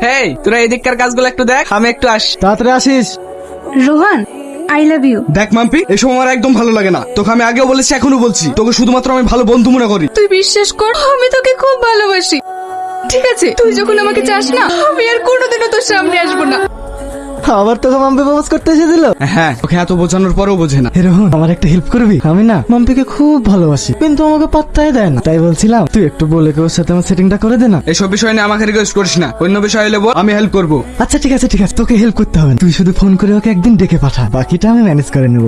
হেই, তোরা এদিককার কাজগুলো একটু দেখ, আমি একটু আসি। তাড়াতাড়ি আসিস। Rohan, I love you. দেখ মাম্পি, এসব আমার একদম ভালো লাগে না। তোকে আমি আগেও বলেছি, এখনো বলছি, তোকে শুধুমাত্র আমি ভালো বন্ধু মনে করি। তুই বিশ্বাস কর, আমি তোকে খুব ভালোবাসি। ঠিক আছে, তুই যখন আমাকে চাস না, আমি আর কোনোদিনও তোর সামনে আসবো না। আবার তোকে মাম্পি প্রপোজ করতে এসেছিল? হ্যাঁ, ওকে এত বোঝানোর পরেও বোঝে না। রোহন, আমার একটা হেল্প করবি? আমি না মাম্পিকে খুব ভালোবাসি, কিন্তু আমাকে পাত্তাই দেয় না। তাই বলছিলাম তুই একটু বলে ওর সাথে আমার সেটিংটা করে দে না। এসব বিষয় নিয়ে আমাকে রিকোয়েস্ট করিস না, অন্য বিষয় হলে বল, আমি হেল্প করব। আচ্ছা ঠিক আছে, তোকে হেল্প করতে হবে না। তুই শুধু ফোন করে ওকে একদিন ডেকে পাঠা, বাকিটা আমি ম্যানেজ করে নেব।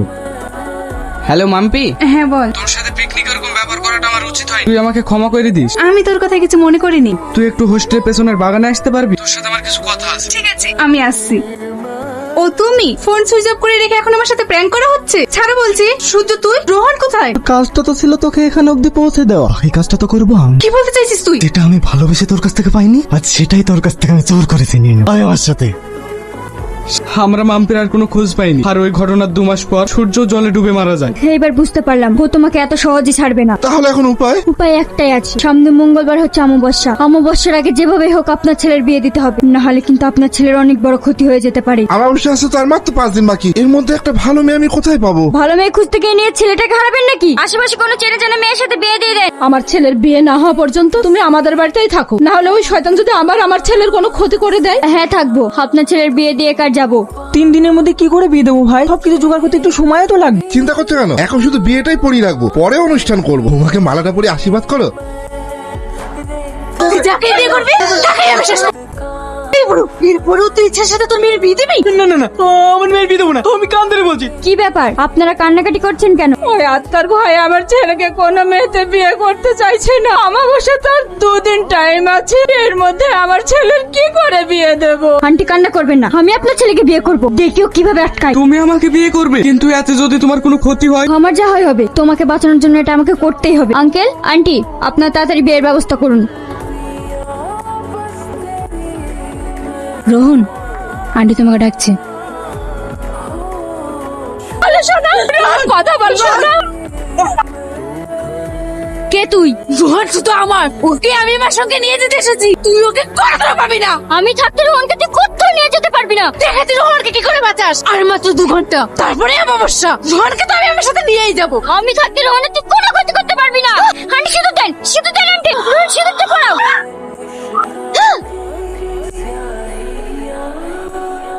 হ্যালো মাম্পি, হ্যাঁ বল। তোর সাথে পিকনিক এরকম ব্যবহার করাটা আমার উচিত হয়। তুই আমাকে ক্ষমা করে দিস। আমি তোর কথা কিছু মনে করিনি। তুই একটু হোস্টেলের পেছনের বাগানে আসতে পারবি? তোর সাথে আমার কিছু কথা আছে। ঠিক আছে, আমি আসছি। ও তুমি ফোন সুইচ অফ করে রেখে এখন আমার সাথে প্র্যাঙ্ক করা হচ্ছে? ছাড়ো বলছি। সূর্য, তুই রোহান কোথায়? কাজটা তো ছিল তোকে এখানে অব্দি পৌঁছে দেওয়া, এই কাজটা তো করবো আমি। কি বলতে চাইছিস তুই? যেটা আমি ভালোবেসে তোর কাছ থেকে পাইনি, আজ সেটাই তোর কাছ থেকে আমি জোর করেছি নিয়ে নে। আয় আমার সাথে। আমরা মাম্পির আর কোনো খোঁজ পাইনি, আর ওই ঘটনার 2 মাস পর সূর্য জলে ডুবে মারা যায়। এইবার বুঝতে পারলাম ও তোমাকে এত সহজে ছাড়বে না। তাহলে এখন উপায়? উপায় একটাই আছে, সামনে মঙ্গলবার হচ্ছে অমাবস্যা। অমাবস্যার আগে যেভাবে হোক আপনার ছেলের বিয়ে দিতে হবে, না হলে কিন্তু আপনার ছেলের অনেক বড় ক্ষতি হয়ে যেতে পারে। আমার বিশ্বাস আছে তার মাত্র 5 দিন বাকি। এর মধ্যে একটা ভালো মেয়ে আমি কোথায় পাবো? ভালো মেয়ে খুঁজতে গিয়ে নিয়ে ছেলেটাকে হারাবেন নাকি? আশেপাশে কোনো চেনা জানা মেয়ের সাথে বিয়ে দিয়ে দেন। আমার ছেলের বিয়ে না হওয়া পর্যন্ত তুমি আমাদের বাড়িতেই থাকো, না হলে ওই শয়তান যদি আমার ছেলের কোনো ক্ষতি করে দেয়। হ্যাঁ থাকবো, আপনার ছেলের বিয়ে দিয়ে কার যাবো। 3 দিনের মধ্যে কি করে বিয়ে দেবো ভাই? সবকিছু জোগাড় করতে একটু সময়ও তো লাগবে। চিন্তা করছো কেন? এখন শুধু বিয়েটাই পড়িয়ে রাখবো, পরে অনুষ্ঠান করবো। তোমাকে মালাটা পরে আশীর্বাদ করো। যাকে বিয়ে করবি তাকেই আমি শেষ করব। এরপরেও তুই ইচ্ছার সাথে তোর মেয়ের বিয়ে দিবি? না না না, আমার মেয়ের বিয়ে দেবো না, আমি কান ধরে বলছি। কি ব্যাপার, আপনারা কান্নাকাটি করছেন কেন? ওই আত্মার ভয় আমার ছেলেকে কোনো মেয়েতে বিয়ে করতে চাইছে না। অমাবস্যা তার 2 দিন টাইম আছে, এর মধ্যে আমার ছেলের কি করে বিয়ে দেব? আন্টি কান্না করবেন না, আমি আপনার ছেলেকে বিয়ে করব। দেখিও কিভাবে আটকাই। তুমি আমাকে বিয়ে করবে, কিন্তু এতে যদি তোমার কোনো ক্ষতি হয়? আমার যা হয় হবে, তোমাকে বাঁচানোর জন্য এটা আমাকে করতেই হবে। আঙ্কেল আন্টি, আপনার তাড়াতাড়ি বিয়ের ব্যবস্থা করুন। রোহন, আন্টি তোমাকে ডাকছে। কথা বলবো না। কে তুই? রোহান শুধু আমার, ওকে আমি আমার সঙ্গে নিয়ে যেতে এসেছি। তুই ওকে কখনো পাবি না। আমি থাকতে রোহনকে তুই কোথাও নিয়ে যেতে পারবি না। দেখে তুই রোহানকে কি করে বাঁচাস? আর মাত্র 2 ঘন্টা, তারপরে অমাবস্যা। রোহানকে তো আমি আমার সাথে নিয়েই যাবো। আমি থাকতে রোহনের তুই কোনো ক্ষতি করতে পারবি না। আন্টি শুধু দেন আন্টি, রোহন সিঁদুরটা পরাও।